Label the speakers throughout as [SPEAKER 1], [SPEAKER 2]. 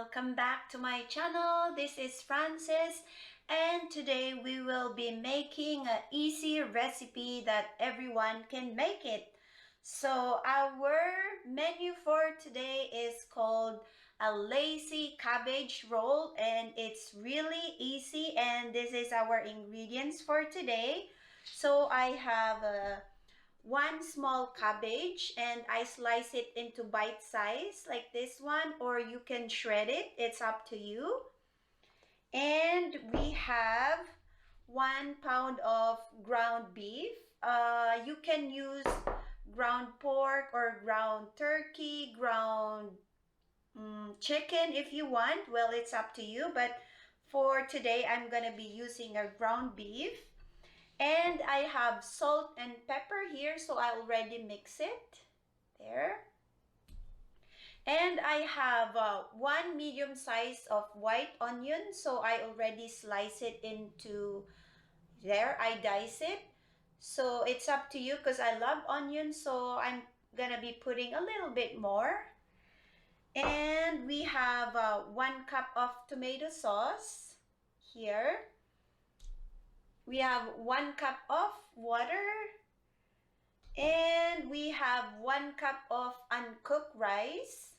[SPEAKER 1] welcome back to my channel. This is Frances, and today we will be making an easy recipe that everyone can make it. So our menu for today is called a lazy cabbage roll, and it's really easy, and this is our ingredients for today. So I have one small cabbage and I slice it into bite size like this one, or you can shred it, it's up to you. And we have 1 pound of ground beef. You can use ground pork or ground turkey, ground chicken if you want. Well, it's up to you, but for today I'm gonna be using a ground beef. And I have salt and pepper here, so I already mix it. There. And I have one medium size of white onion, so I already slice it into there. I dice it. So it's up to you because I love onions, so I'm gonna be putting a little bit more. And we have 1 cup of tomato sauce here. We have 1 cup of water, and we have 1 cup of uncooked rice.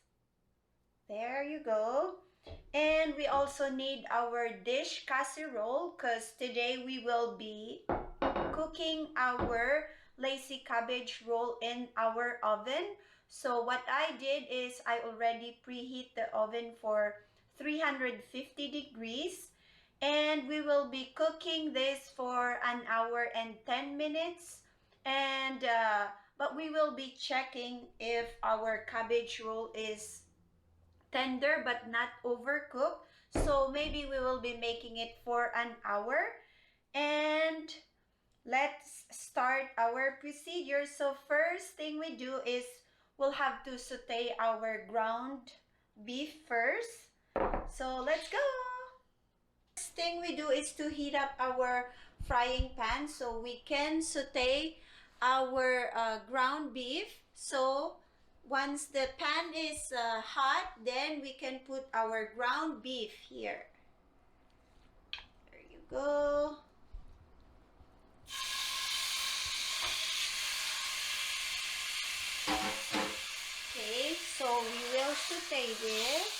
[SPEAKER 1] There you go. And we also need our dish casserole because today we will be cooking our lazy cabbage roll in our oven. So what I did is I already preheat the oven for 350 degrees. And we will be cooking this for 1 hour and 10 minutes. And but we will be checking if our cabbage roll is tender but not overcooked. So maybe we will be making it for 1 hour. And let's start our procedure. So first thing we do is we'll have to saute our ground beef first. So let's go. Next thing we do is to heat up our frying pan so we can saute our ground beef. So once the pan is hot, then we can put our ground beef here. There you go. Okay, so we will saute this.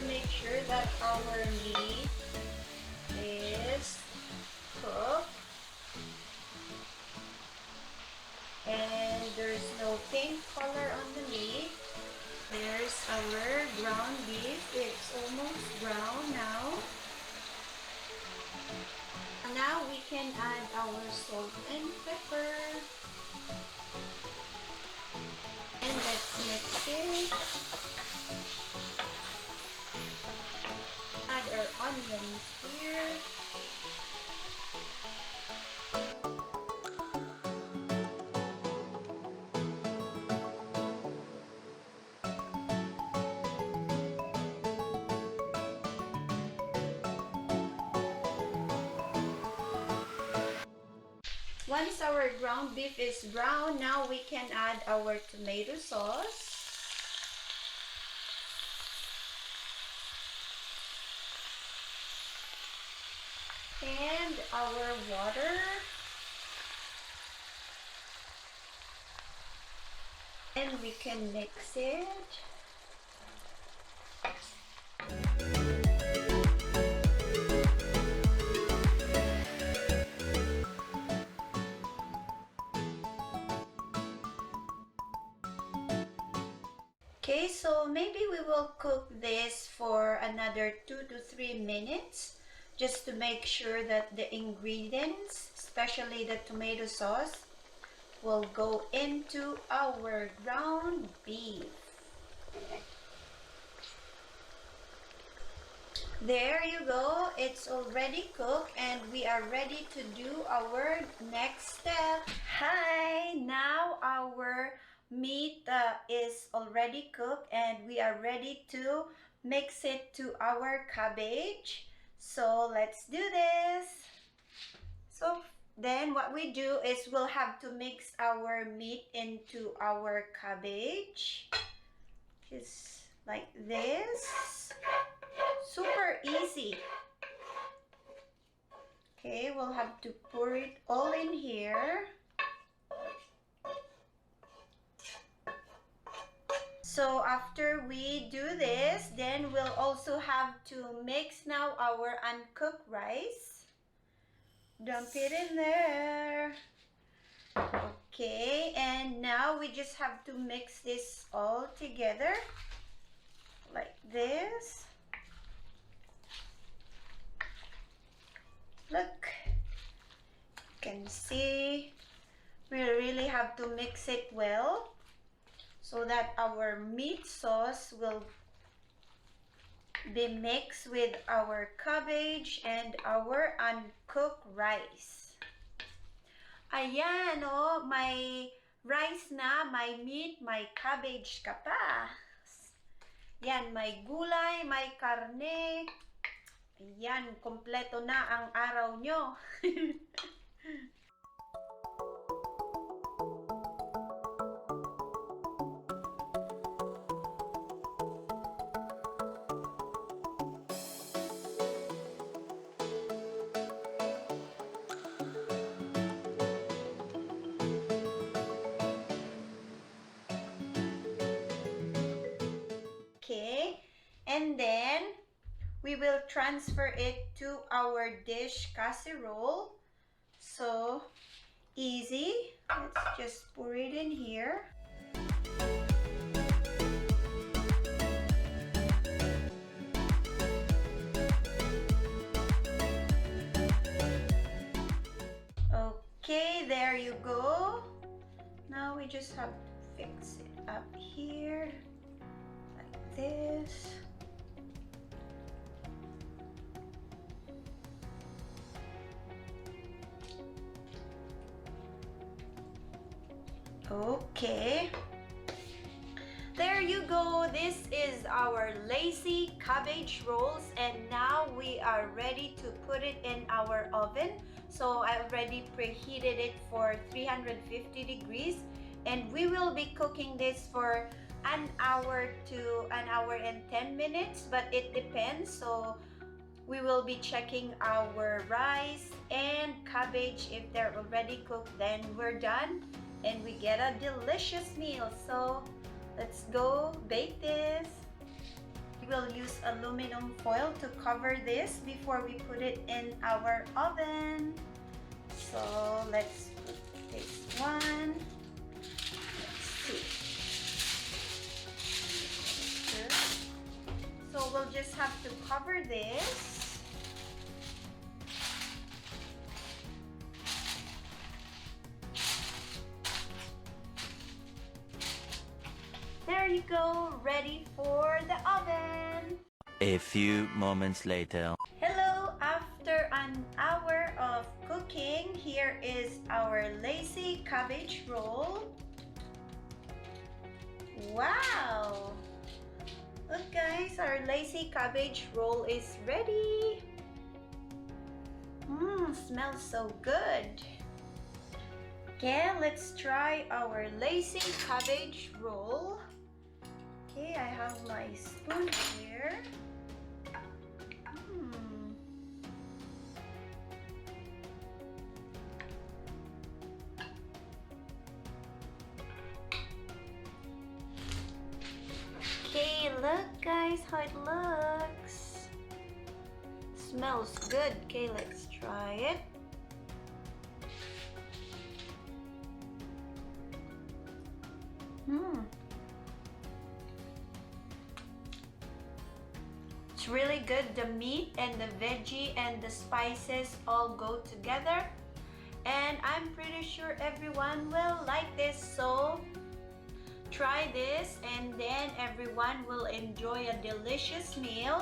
[SPEAKER 1] Make sure that our meat is cooked and there's no pink color on the meat. There's our ground beef. It's almost brown now. Now we can add our salt and pepper. And let's mix it. Add our onions here. Once our ground beef is brown, now we can add our tomato sauce. And our water. And we can mix it. Okay, so maybe we will cook cook this for another 2 to 3 minutes just to make sure that the ingredients, especially the tomato sauce, will go into our ground beef. There you go, it's already cooked and we are ready to do our next step. Hi, now our meat is already cooked and we are ready to mix it to our cabbage. So let's do this. So then what we do is we'll have to mix our meat into our cabbage. Just like this. Super easy. Okay, we'll have to pour it all in here. So after we do this, then we'll also have to mix now our uncooked rice. Dump it in there. Okay, and now we just have to mix this all together like this. Look, you can see we really have to mix it well so that our meat sauce will be mixed with our cabbage and our uncooked rice. Ayan, oh, may rice na, may meat, may cabbage ka pa. Yan, may gulay, may karne. Ayan, kompleto na ang araw nyo. Okay, and then we will transfer it to our dish casserole. So easy. Let's just pour it in here. Okay, there you go. Now we just have to fix it up here like this. Okay, there you go. This is our lazy cabbage rolls and now we are ready to put it in our oven. So I already preheated it for 350 degrees and we will be cooking this for an hour to an hour and 10 minutes, but it depends. So we will be checking our rice and cabbage. If they're already cooked, then we're done and we get a delicious meal. So let's go bake this. We will use aluminum foil to cover this before we put it in our oven. So let's put this one. Let's see. So we'll just have to cover this. There you go, ready for the oven.
[SPEAKER 2] A few moments later.
[SPEAKER 1] Hello, after an hour of cooking, here is our lazy cabbage roll. Wow! Look guys, our lazy cabbage roll is ready. Smells so good. Okay, let's try our lazy cabbage roll. Okay, I have my spoon here. Okay, look guys how it looks. Smells good. Okay, let's try it. It's really good. The meat and the veggie and the spices all go together. And I'm pretty sure everyone will like this. So try this and then everyone will enjoy a delicious meal.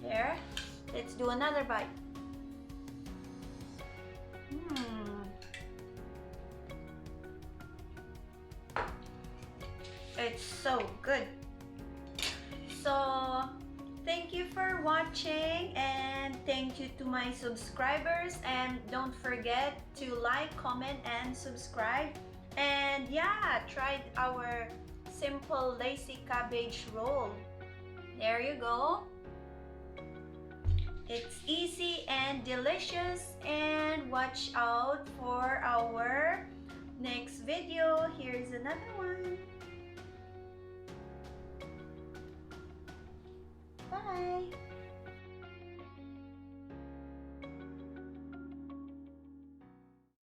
[SPEAKER 1] There. Let's do another bite. It's so good. So thank you for watching, and thank you to my subscribers, and don't forget to like, comment, and subscribe. And yeah, try our simple lazy cabbage roll. There you go. It's easy and delicious, and watch out for our next video. Here's another one. Bye.